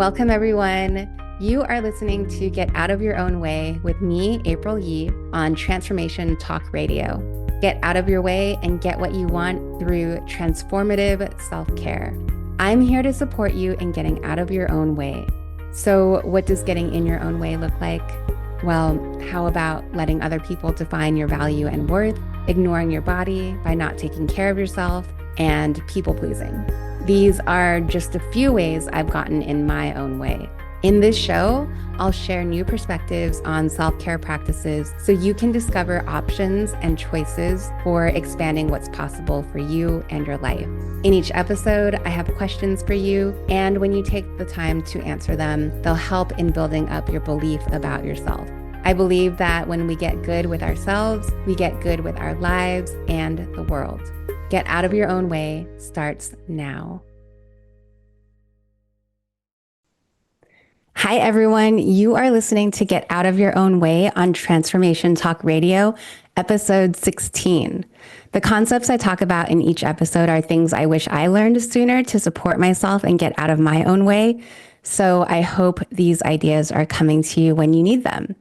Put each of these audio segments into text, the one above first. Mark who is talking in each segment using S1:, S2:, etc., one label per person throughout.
S1: Welcome, everyone. You are listening to Get Out of Your Own Way with me, April Yee, on Transformation Talk Radio. Get out of your way and get what you want through transformative self-care. I'm here to support you in getting out of your own way. So what does getting in your own way look like? Well, how about letting other people define your value and worth, ignoring your body by not taking care of yourself, and people-pleasing? These are just a few ways I've gotten in my own way. In this show, I'll share new perspectives on self-care practices so you can discover options and choices for expanding what's possible for you and your life. In each episode, I have questions for you, and when you take the time to answer them, they'll help in building up your belief about yourself. I believe that when we get good with ourselves, we get good with our lives and the world. Get Out of Your Own Way starts now. Hi, everyone. You are listening to Get Out of Your Own Way on Transformation Talk Radio, episode 16. The concepts I talk about in each episode are things I wish I learned sooner to support myself and get out of my own way. So I hope these ideas are coming to you when you need them.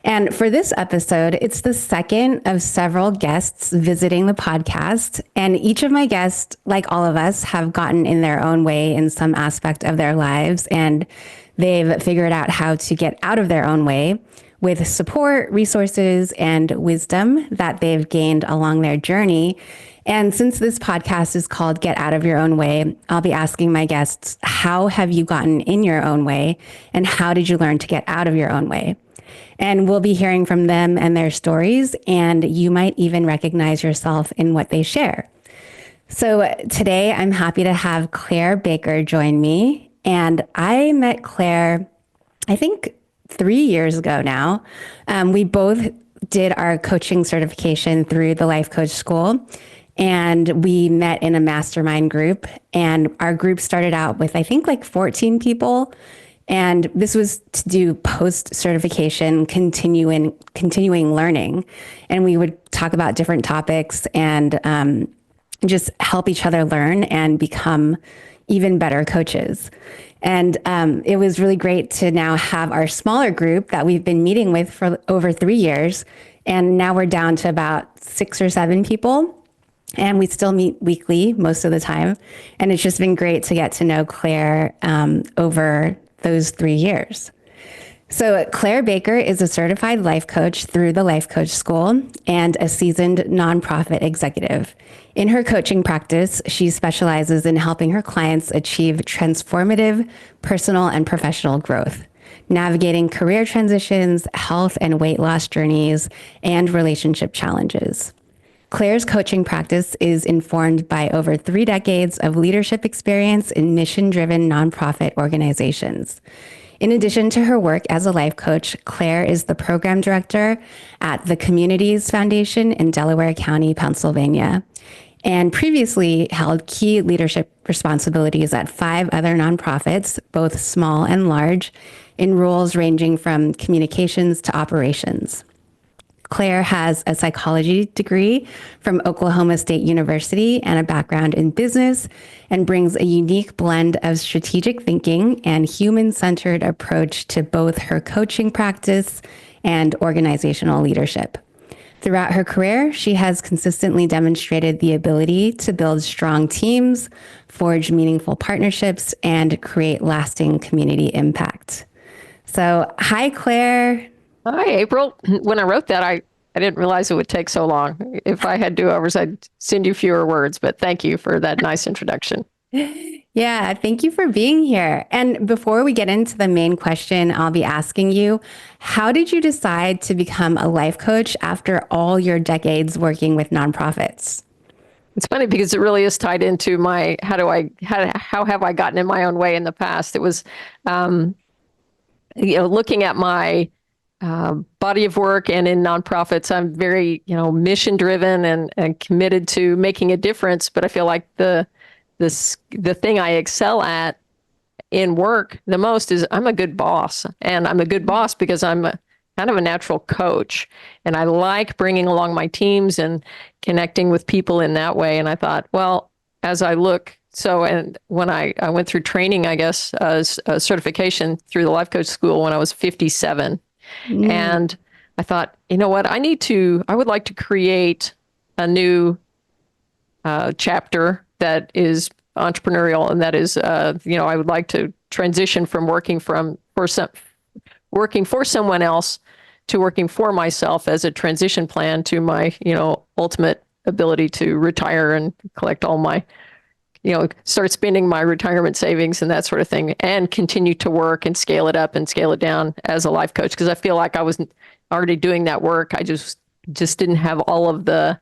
S1: And for this episode, it's the second of several guests visiting the podcast. And each of my guests, like all of us, have gotten in their own way in some aspect of their lives. And they've figured out how to get out of their own way with support, resources, and wisdom that they've gained along their journey. And since this podcast is called Get Out of Your Own Way, I'll be asking my guests, how have you gotten in your own way? And how did you learn to get out of your own way? And we'll be hearing from them and their stories, and you might even recognize yourself in what they share. So today I'm happy to have Claire Baker join me. And I met Claire, I think 3 years ago now. We both did our coaching certification through the Life Coach School, and we met in a mastermind group. And our group started out with, I think, like 14 people. And this was to do post-certification, continuing learning. And we would talk about different topics and just help each other learn and become even better coaches. And it was really great to now have our smaller group that we've been meeting with for over 3 years. And now we're down to about 6 or 7 people. And we still meet weekly most of the time. And it's just been great to get to know Claire over those 3 years. So Claire Baker is a certified life coach through the Life Coach School and a seasoned nonprofit executive. In her coaching practice, she specializes in helping her clients achieve transformative personal and professional growth, navigating career transitions, health and weight loss journeys, and relationship challenges. Claire's coaching practice is informed by over 3 decades of leadership experience in mission-driven nonprofit organizations. In addition to her work as a life coach, Claire is the program director at the Communities Foundation in Delaware County, Pennsylvania, and previously held key leadership responsibilities at 5 other nonprofits, both small and large, in roles ranging from communications to operations. Claire has a psychology degree from Oklahoma State University and a background in business, and brings a unique blend of strategic thinking and human-centered approach to both her coaching practice and organizational leadership. Throughout her career, she has consistently demonstrated the ability to build strong teams, forge meaningful partnerships, and create lasting community impact. So, hi, Claire.
S2: Hi, April. When I wrote that, I didn't realize it would take so long. If I had do-overs, I'd send you fewer words, but thank you for that nice introduction.
S1: Yeah, thank you for being here. And before we get into the main question I'll be asking you, how did you decide to become a life coach after all your decades working with nonprofits?
S2: It's funny because it really is tied into my how have I gotten in my own way in the past. It was looking at my body of work, and in nonprofits, I'm very, mission driven and committed to making a difference. But I feel like the thing I excel at in work the most is I'm a good boss, and I'm a good boss because I'm kind of a natural coach, and I like bringing along my teams and connecting with people in that way. And I thought, well, as I look So, and when I went through training, I guess, certification through the life coach school when I was 57.
S1: Mm.
S2: And I thought, you know what, I would like to create a new chapter that is entrepreneurial, and that is, I would like to transition from working for someone else to working for myself as a transition plan to my, ultimate ability to retire and collect all my, start spending my retirement savings and that sort of thing, and continue to work and scale it up and scale it down as a life coach. Because I feel like I was already doing that work. I just didn't have all of the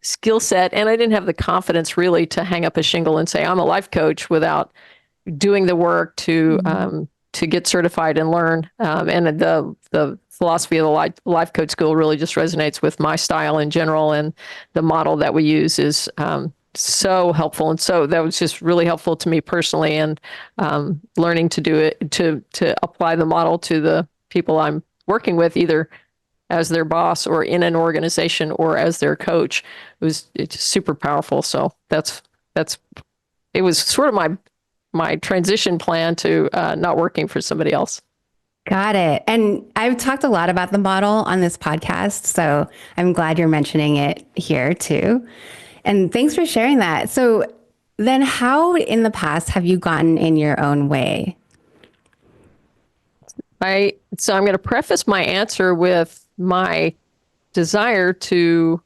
S2: skill set, and I didn't have the confidence really to hang up a shingle and say I'm a life coach without doing the work to get certified and learn. And the philosophy of the life coach school really just resonates with my style in general, and the model that we use is so helpful. And so that was just really helpful to me personally, and learning to do it, to apply the model to the people I'm working with, either as their boss or in an organization or as their coach. It's super powerful. So it was sort of my transition plan to not working for somebody else.
S1: Got it. And I've talked a lot about the model on this podcast, so I'm glad you're mentioning it here too. And thanks for sharing that. So then how in the past have you gotten in your own way?
S2: So I'm going to preface my answer with my desire to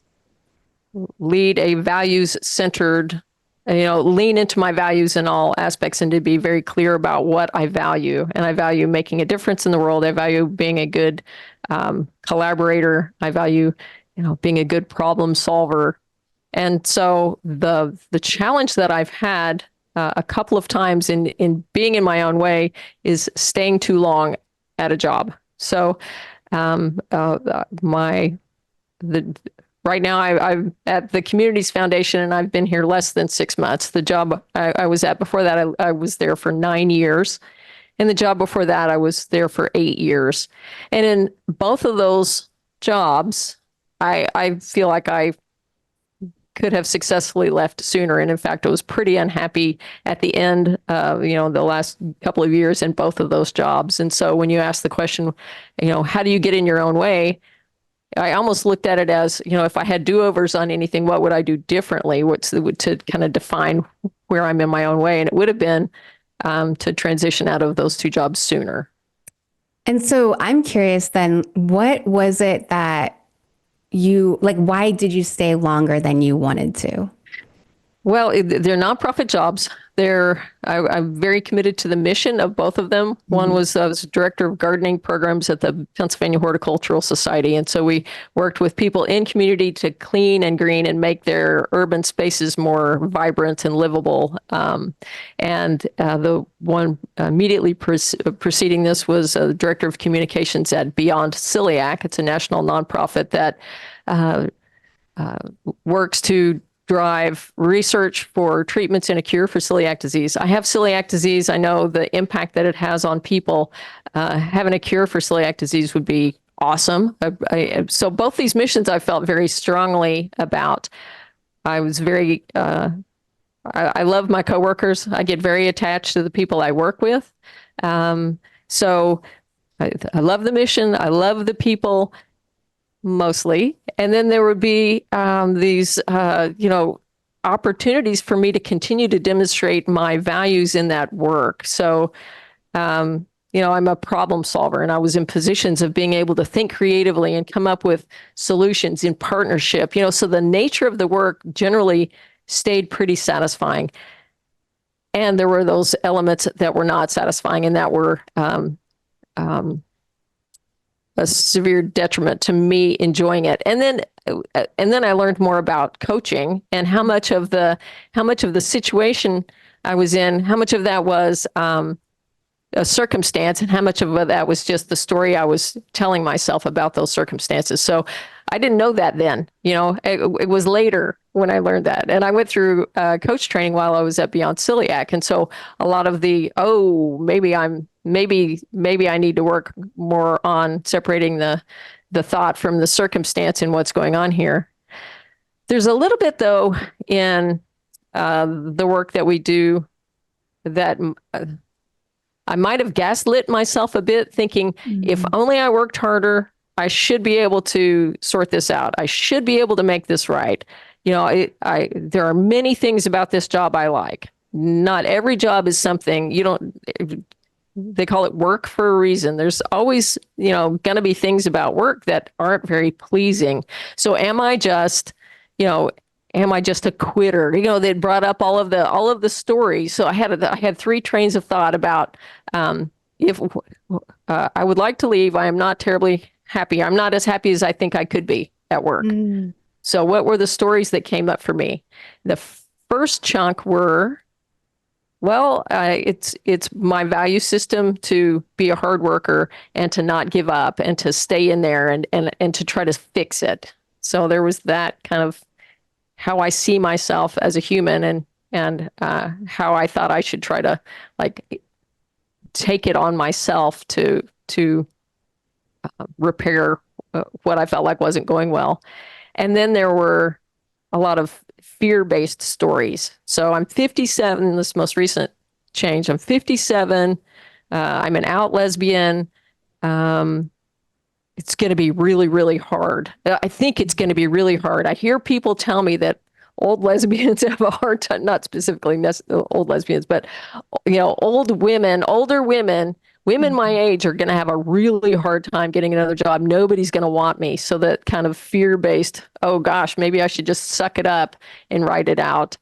S2: lead a values-centered, lean into my values in all aspects, and to be very clear about what I value. And I value making a difference in the world. I value being a good collaborator. I value, being a good problem solver. And so the challenge that I've had a couple of times in being in my own way is staying too long at a job. So right now I'm at the Communities Foundation, and I've been here less than 6 months. The job I was at before that, I was there for 9 years. And the job before that, I was there for 8 years. And in both of those jobs, I feel like I could have successfully left sooner. And in fact, I was pretty unhappy at the end, the last couple of years in both of those jobs. And so when you ask the question, how do you get in your own way? I almost looked at it as, if I had do-overs on anything, what would I do differently? To kind of define where I'm in my own way? And it would have been to transition out of those two jobs sooner.
S1: And so I'm curious then, what was it that why did you stay longer than you wanted to?
S2: Well, they're nonprofit jobs. I'm very committed to the mission of both of them. One was I was director of gardening programs at the Pennsylvania Horticultural Society. And so we worked with people in community to clean and green and make their urban spaces more vibrant and livable. And the one immediately preceding this was director of communications at Beyond Celiac. It's a national nonprofit that works to drive research for treatments and a cure for celiac disease. I have celiac disease. I know the impact that it has on people. Having a cure for celiac disease would be awesome. So both these missions I felt very strongly about. I was very, I love my coworkers. I get very attached to the people I work with. So I love the mission. I love the people. Mostly. And then there would be these, opportunities for me to continue to demonstrate my values in that work. So, I'm a problem solver, and I was in positions of being able to think creatively and come up with solutions in partnership, so the nature of the work generally stayed pretty satisfying. And there were those elements that were not satisfying, and that were, a severe detriment to me enjoying it. And then I learned more about coaching, and how much of the situation I was in, how much of that was a circumstance, and how much of that was just the story I was telling myself about those circumstances. So I didn't know that then. It was later when I learned that. And I went through coach training while I was at Beyond Celiac. And so a lot of maybe I need to work more on separating the thought from the circumstance and what's going on here. There's a little bit, though, in the work that we do, that I might have gaslit myself a bit, thinking if only I worked harder, I should be able to sort this out. I should be able to make this right. There are many things about this job I like. Not every job is something you don't. They call it work for a reason. There's always, going to be things about work that aren't very pleasing. So am I just, am I just a quitter? They brought up all of the stories. So I had three trains of thought about if I would like to leave. I am not terribly happy. I'm not as happy as I think I could be at work. So what were the stories that came up for me? The first chunk were, well, it's my value system to be a hard worker and to not give up and to stay in there and to try to fix it. So there was that kind of how I see myself as a human and how I thought I should try to like take it on myself to repair what I felt like wasn't going well. And then there were a lot of fear-based stories. So I'm 57, this most recent change. I'm 57. I'm an out lesbian. It's going to be really, really hard. I think it's going to be really hard. I hear people tell me that old lesbians have a hard time, not specifically old lesbians, but older women my age are going to have a really hard time getting another job. Nobody's going to want me. So that kind of fear-based, oh gosh, maybe I should just suck it up and write it out.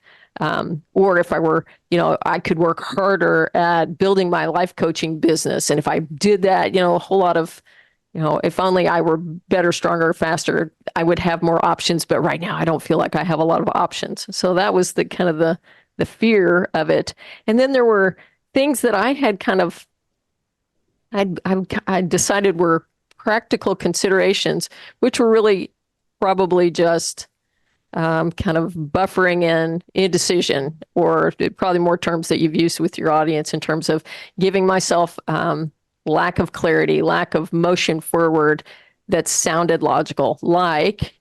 S2: Or if I were, I could work harder at building my life coaching business. And if I did that, a whole lot of, if only I were better, stronger, faster, I would have more options. But right now I don't feel like I have a lot of options. So that was the kind of the fear of it. And then there were things that I had kind of, I decided were practical considerations, which were really probably just kind of buffering and indecision, or probably more terms that you've used with your audience in terms of giving myself lack of clarity, lack of motion forward that sounded logical. Like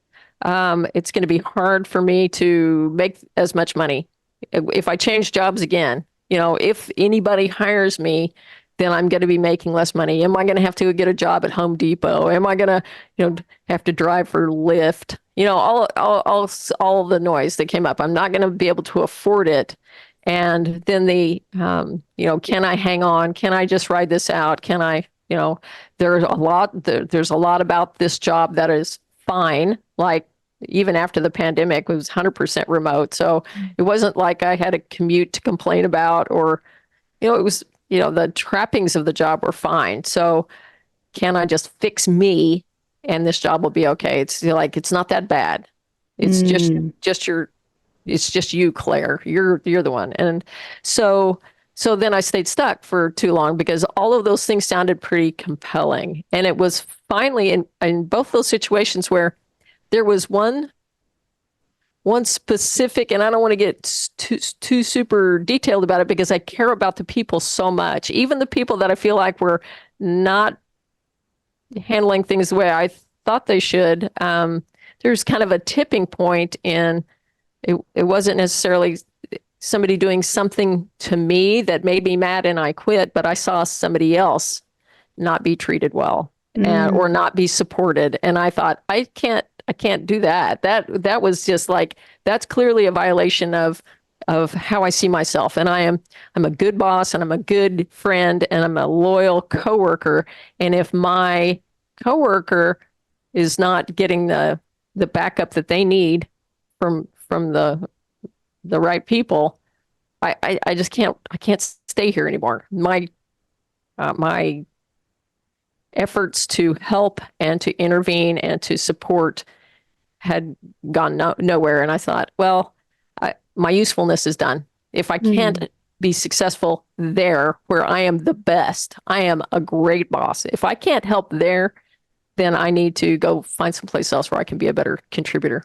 S2: it's going to be hard for me to make as much money if I change jobs again. If anybody hires me, then I'm going to be making less money. Am I going to have to get a job at Home Depot? Am I going to, have to drive for Lyft? All the noise that came up. I'm not going to be able to afford it. And then can I hang on? Can I just ride this out? Can I, there's a lot about this job that is fine. Like even after the pandemic, it was 100% remote. So it wasn't like I had a commute to complain about, or, it was, the trappings of the job were fine. So can I just fix me and this job will be okay? It's like, it's not that bad. It's it's just you, Claire. You're the one. And so then I stayed stuck for too long because all of those things sounded pretty compelling. And it was finally in both those situations where there was one specific, and I don't want to get too super detailed about it because I care about the people so much, even the people that I feel like were not handling things the way I thought they should. There's kind of a tipping point in it wasn't necessarily somebody doing something to me that made me mad and I quit, but I saw somebody else not be treated well or not be supported. And I thought, I can't do that. That was just like, that's clearly a violation of how I see myself. And I'm a good boss and I'm a good friend and I'm a loyal coworker. And if my coworker is not getting the backup that they need from the right people, I just can't stay here anymore. My efforts to help and to intervene and to support had gone nowhere. And I thought, well, my usefulness is done. If I can't be successful there where I am the best, I am a great boss. If I can't help there, then I need to go find someplace else where I can be a better contributor.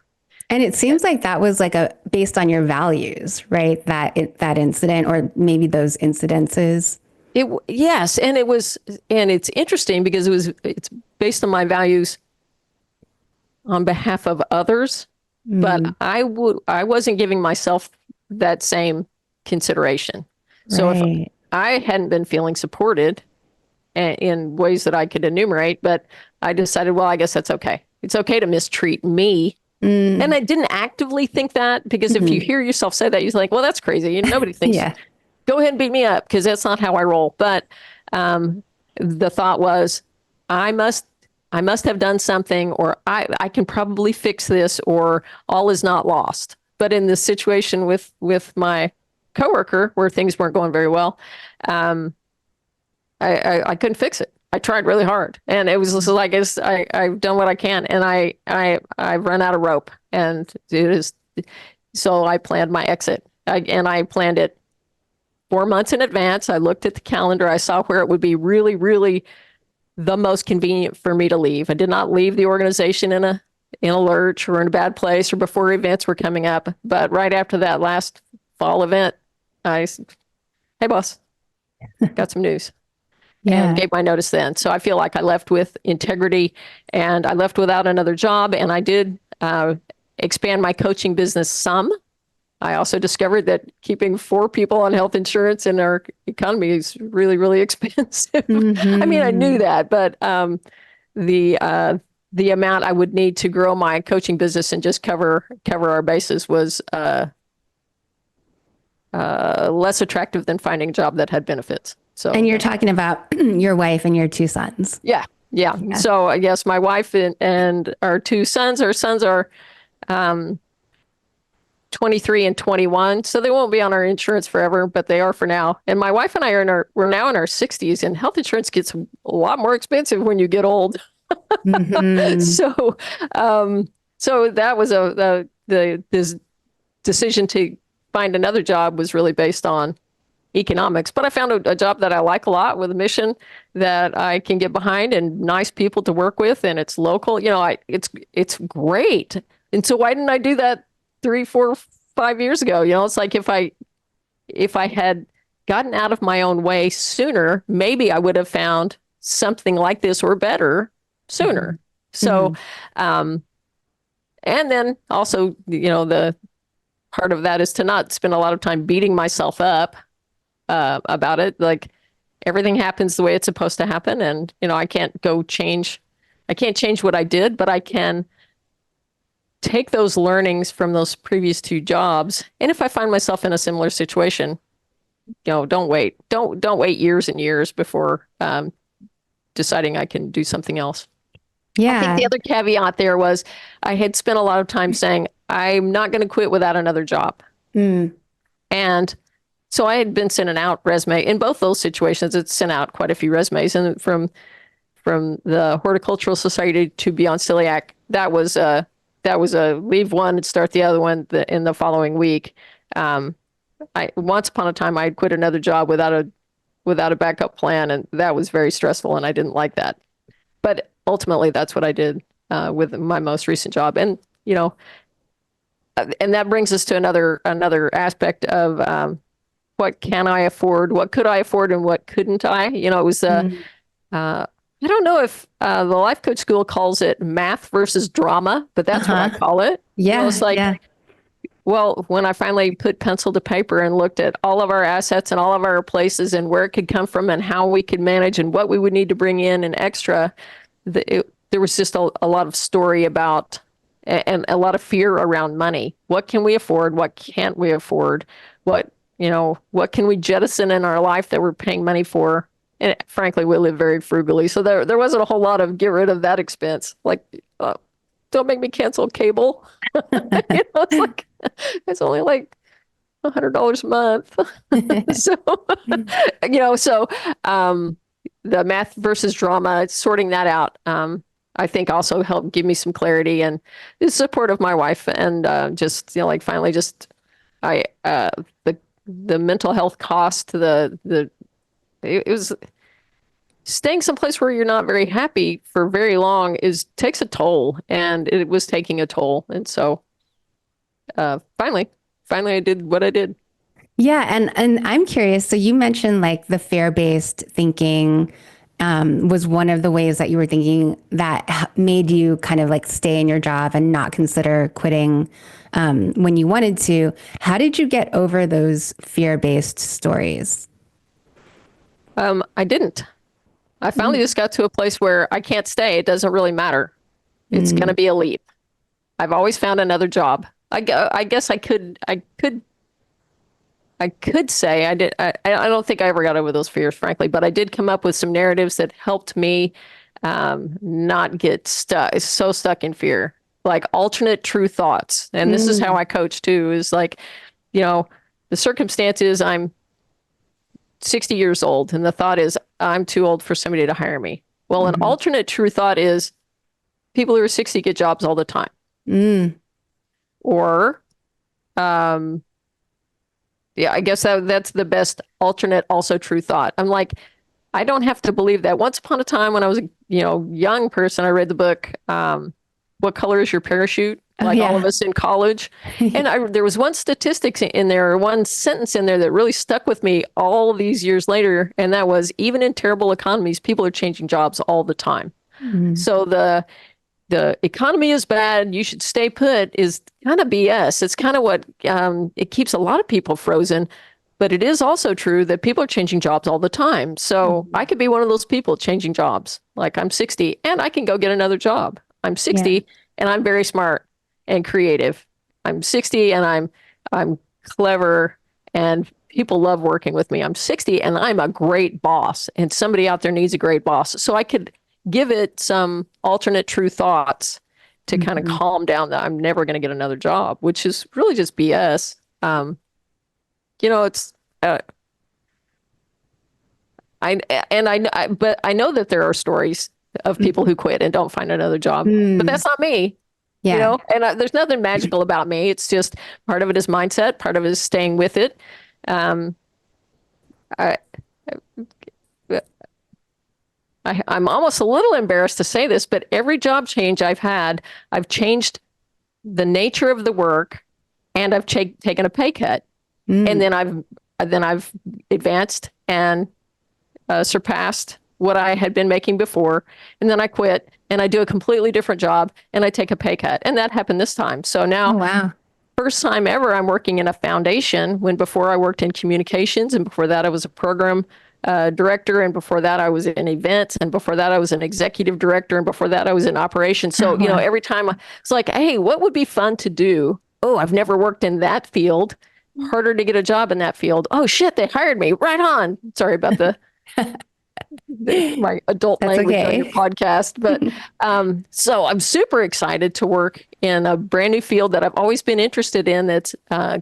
S1: And it seems like that was like based on your values, right? That incident, or maybe those incidences.
S2: Yes. And it's interesting because it's based on my values on behalf of others, but I wasn't giving myself that same consideration. So if
S1: Right.
S2: I hadn't been feeling supported in ways that I could enumerate, but I decided, well, I guess that's okay. It's okay to mistreat me. And
S1: Mm.
S2: I didn't actively think that, because if you
S1: Mhm.
S2: hear yourself say that, you're like, well, that's crazy. And nobody thinks,
S1: Yeah.
S2: go ahead and beat me up, because that's not how I roll. But um, the thought was, I must, I must have done something, or I can probably fix this, or all is not lost. But in this situation with my coworker, where things weren't going very well, um, I couldn't fix it. I tried really hard, and it was just like, I've done what I can, and I've run out of rope, and it is. So I planned my exit, and I planned it 4 months in advance. I looked at the calendar. I saw where it would be really, really the most convenient for me to leave. I did not leave the organization in a lurch or in a bad place or before events were coming up. But right after that last fall event, I said, hey, boss, got some news, and
S1: Yeah.
S2: gave my notice then. So I feel like I left with integrity, and I left without another job. And I did expand my coaching business some. I also discovered that keeping 4 people on health insurance in our economy is really, really expensive. I mean, I knew
S1: Hmm.
S2: that, but the the amount I would need to grow my coaching business and just cover our bases was less attractive than finding a job that had benefits.
S1: And
S2: So
S1: you're talking about your wife and your 2 sons.
S2: yeah, yeah.
S1: Yeah.
S2: So I guess my wife and our 2 sons. Our sons are um, 23 and 21, so they won't be on our insurance forever, but they are for now. And my wife and I we're now in our 60s, and health insurance gets a lot more expensive when you get old.
S1: Hmm.
S2: So, um, so that was this decision to find another job was really based on economics. But I found a job that I like a lot, with a mission that I can get behind, and nice people to work with, and it's local. It's great. And so why didn't I do that 3, 4, 5 years ago? It's like, if I had gotten out of my own way sooner, maybe I would have found something like this or better sooner. So,
S1: Hmm.
S2: um, and then also, the part of that is to not spend a lot of time beating myself up about it. Like, everything happens the way it's supposed to happen, and I can't go change. I can't change what I did, but I can take those learnings from those previous 2 jobs. And if I find myself in a similar situation, don't wait. Don't wait years and years before deciding I can do something else. I think
S1: Yeah.
S2: the other caveat there was, I had spent a lot of time saying, I'm not going to quit without another job.
S1: Mm.
S2: And so I had been sending out resume in both those situations. It's sent out quite a few resumes, and from the Horticultural Society to Beyond Celiac, that was a leave one and start the other one in the following week. I once upon a time I had quit another job without a backup plan, and that was very stressful, and I didn't like that. But ultimately, that's what I did with my most recent job. And that brings us to another aspect of what can I afford, what could I afford, and what couldn't I. It was
S1: Mm.
S2: I don't know if the life coach school calls it math versus drama, but that's what I
S1: Uh-huh.
S2: call it. It's
S1: Yeah.
S2: like,
S1: Yeah.
S2: well, when I finally put pencil to paper and looked at all of our assets and all of our places and where it could come from and how we could manage and what we would need to bring in and extra, there was just a lot of story about, and a lot of fear around money. What can we afford? What can't we afford? What can we jettison in our life that we're paying money for? And frankly, we live very frugally. So there wasn't a whole lot of get rid of that expense. Like, don't make me cancel cable. It's like, it's only like $100 a month. So, so the math versus drama, sorting that out, I think also helped give me some clarity, and the support of my wife, and just, like, finally just, I, the mental health cost, it was staying someplace where you're not very happy for very long takes a toll, and it was taking a toll. And so, finally I did what I did.
S1: Yeah. And I'm curious. So you mentioned like the fear-based thinking, was one of the ways that you were thinking that made you kind of like stay in your job and not consider quitting when you wanted to. How did you get over those fear-based stories?
S2: I didn't. I finally just got to a place where I can't stay. It doesn't really matter. It's going to be a leap. I've always found another job. I guess I could say I did. I don't think I ever got over those fears, frankly, but I did come up with some narratives that helped me not get so stuck in fear, like alternate true thoughts. And this is how I coach too, is like, the circumstance is I'm 60 years old, and the thought is I'm too old for somebody to hire me. Well, an alternate true thought is people who are 60 get jobs all the time. Or, yeah, I guess that's the best alternate, also true thought. I'm like, I don't have to believe that. Once upon a time when I was a young person, I read the book, What Color is Your Parachute? Like all of us in college. And there was one statistic in there, or one sentence in there that really stuck with me all these years later. And that was, even in terrible economies, people are changing jobs all the time. So the economy is bad, you should stay put is kind of BS. It's kind of what it keeps a lot of people frozen. But it is also true that people are changing jobs all the time. So I could be one of those people changing jobs. Like, I'm 60 and I can go get another job. I'm 60 and I'm very smart and creative. I'm 60 and I'm clever and people love working with me. I'm 60 and I'm a great boss, and somebody out there needs a great boss. So I could give it some alternate true thoughts to kind of calm down that I'm never going to get another job, which is really just BS. It's but I know that there are stories of people who quit and don't find another job, but that's not me. And there's nothing magical about me. It's just part of it is mindset, part of it is staying with it. I'm almost a little embarrassed to say this, but every job change I've had, I've changed the nature of the work, and I've taken a pay cut, and then I've advanced and surpassed what I had been making before, and then I quit and I do a completely different job and I take a pay cut, and that happened this time. So now, first time ever, I'm working in a foundation, when before I worked in communications, and before that I was a program director, and before that I was in events, and before that I was an executive director, and before that I was in operations. So every time it's like, hey, what would be fun to do? Oh, I've never worked in that field. Harder to get a job in that field. Oh shit, they hired me. Right on. Sorry about my adult language on your podcast, but so I'm super excited to work in a brand new field that I've always been interested in, that's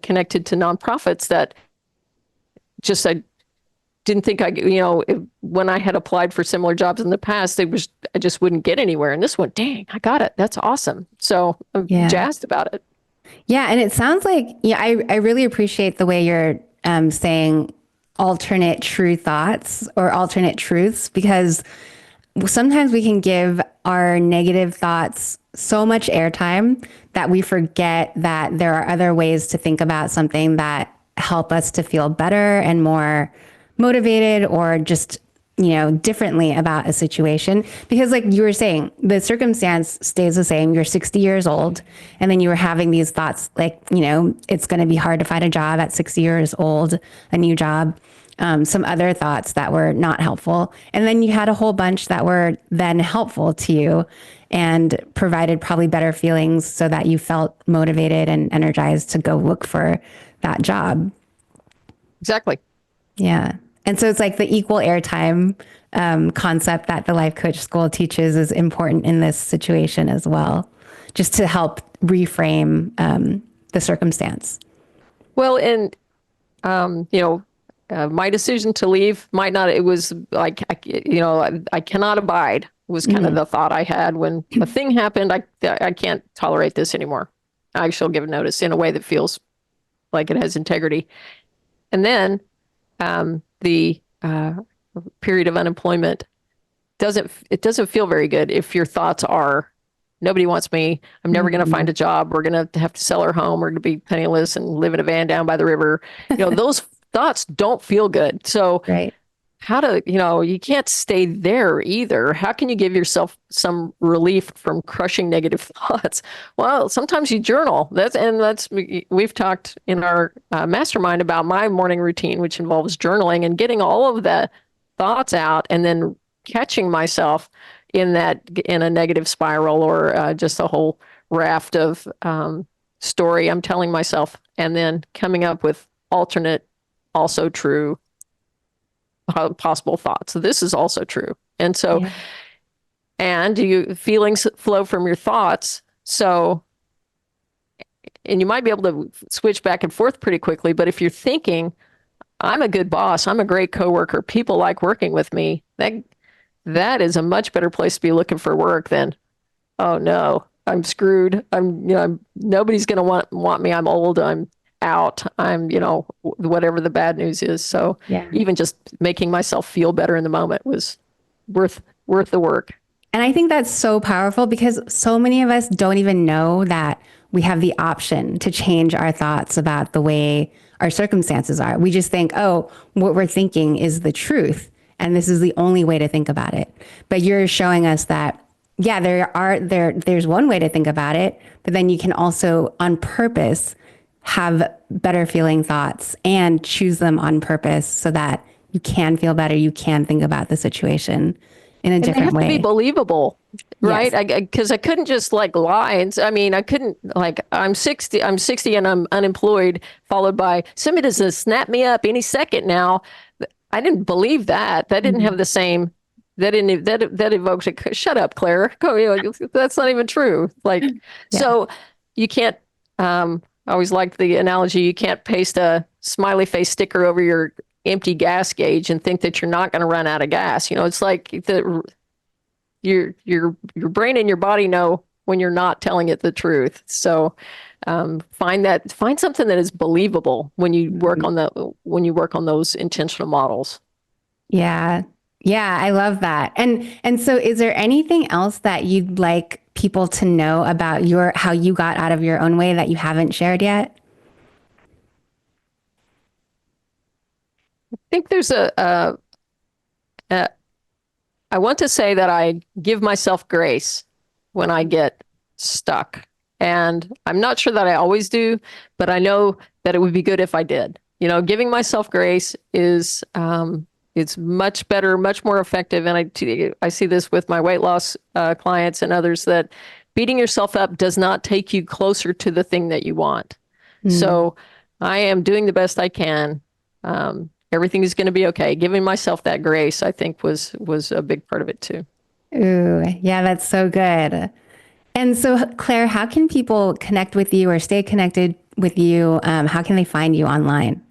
S2: connected to nonprofits, that just I didn't think when I had applied for similar jobs in the past, I just wouldn't get anywhere. And this one, dang, I got it. That's awesome. So I'm jazzed about it.
S1: Yeah. And it sounds like, I really appreciate the way you're saying alternate true thoughts or alternate truths, because sometimes we can give our negative thoughts so much airtime that we forget that there are other ways to think about something that help us to feel better and more motivated, or just, differently about a situation. Because like you were saying, the circumstance stays the same. You're 60 years old, and then you were having these thoughts like, it's going to be hard to find a job at 60 years old, a new job. Some other thoughts that were not helpful. And then you had a whole bunch that were then helpful to you and provided probably better feelings, so that you felt motivated and energized to go look for that job.
S2: Exactly.
S1: Yeah. And so it's like the equal airtime concept that the Life Coach School teaches is important in this situation as well, just to help reframe the circumstance.
S2: Well, and, my decision to leave might not, it was like, I cannot abide was kind of the thought I had when a thing happened. I can't tolerate this anymore. I shall give notice in a way that feels like it has integrity. And then the period of unemployment doesn't feel very good if your thoughts are, nobody wants me, I'm never going to find a job, we're going to have to sell our home, we're going to be penniless and live in a van down by the river. Those thoughts don't feel good. So you can't stay there either. How can you give yourself some relief from crushing negative thoughts? Well, sometimes you journal. We've talked in our mastermind about my morning routine, which involves journaling and getting all of the thoughts out and then catching myself in a negative spiral or just a whole raft of story I'm telling myself, and then coming up with alternate, also true possible thoughts. So this is also true. And so,
S1: Yeah.
S2: and feelings flow from your thoughts. So, and you might be able to switch back and forth pretty quickly. But if you're thinking, I'm a good boss, I'm a great coworker, people like working with me, that is a much better place to be looking for work than, oh no, I'm screwed. Nobody's going to want me. I'm old. I'm out. I'm, whatever the bad news is. So
S1: Yeah.
S2: even just making myself feel better in the moment was worth the work.
S1: And I think that's so powerful because so many of us don't even know that we have the option to change our thoughts about the way our circumstances are. We just think, oh, what we're thinking is the truth. And this is the only way to think about it. But you're showing us that, yeah, there's one way to think about it, but then you can also on purpose have better feeling thoughts and choose them on purpose so that you can feel better. You can think about the situation in a
S2: And they
S1: different
S2: have
S1: way.
S2: to be believable, right?
S1: Yes.
S2: Because I couldn't just lie. I mean, I couldn't I'm 60 and I'm unemployed, followed by somebody's going to snap me up any second now. I didn't believe that. That didn't have the same. That evokes a shut up, Claire. That's not even true. So you can't. I always liked the analogy. You can't paste a smiley face sticker over your empty gas gauge and think that you're not going to run out of gas. It's like your brain and your body know when you're not telling it the truth. So find something that is believable when you work on those intentional models.
S1: Yeah. Yeah, I love that. And so is there anything else that you'd like people to know about how you got out of your own way that you haven't shared yet?
S2: I think there's I want to say that I give myself grace when I get stuck. And I'm not sure that I always do, but I know that it would be good if I did. Giving myself grace is it's much better, much more effective. And I see this with my weight loss clients and others, that beating yourself up does not take you closer to the thing that you want. So I am doing the best I can. Everything is going to be okay. Giving myself that grace, I think, was a big part of it too.
S1: Ooh, yeah, that's so good. And so, Claire, how can people connect with you or stay connected with you? How can they find you online?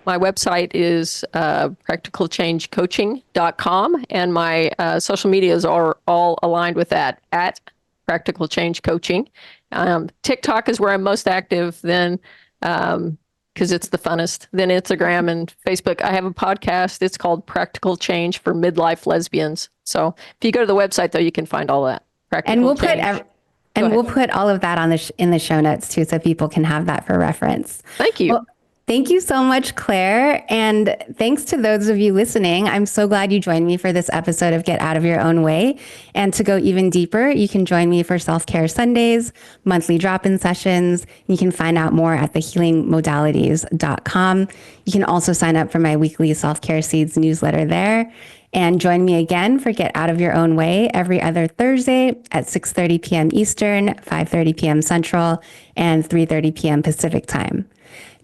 S2: My website is practicalchangecoaching.com, and my social medias are all aligned with that, at Practical Change Coaching. TikTok is where I'm most active, then because it's the funnest. Then Instagram and Facebook. I have a podcast. It's called Practical Change for Midlife Lesbians. So if you go to the website, though, you can find all that.
S1: And we'll put all of that on in the show notes too, so people can have that for reference.
S2: Thank you.
S1: Well, thank you so much, Claire. And thanks to those of you listening. I'm so glad you joined me for this episode of Get Out of Your Own Way. And to go even deeper, you can join me for Self-Care Sundays, monthly drop-in sessions. You can find out more at thehealingmodalities.com. You can also sign up for my weekly Self-Care Seeds newsletter there. And join me again for Get Out of Your Own Way every other Thursday at 6:30 p.m. Eastern, 5:30 p.m. Central, and 3:30 p.m. Pacific time.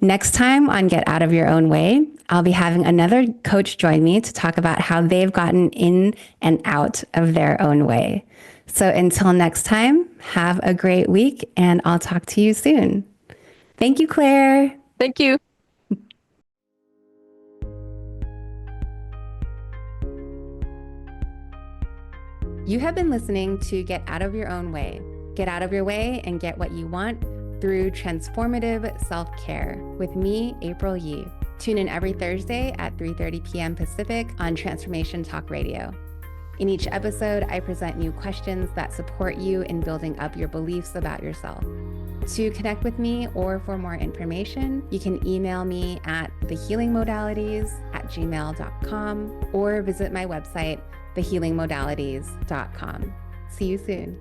S1: Next time on Get Out of Your Own Way, I'll be having another coach join me to talk about how they've gotten in and out of their own way. So until next time, have a great week, and I'll talk to you soon. Thank you, Claire.
S2: Thank you.
S1: You have been listening to Get Out of Your Own Way. Get out of your way and get what you want through transformative self-care with me, April Yee. Tune in every Thursday at 3:30 p.m. Pacific on Transformation Talk Radio. In each episode, I present you questions that support you in building up your beliefs about yourself. To connect with me or for more information, you can email me at thehealingmodalities@gmail.com or visit my website, thehealingmodalities.com. See you soon.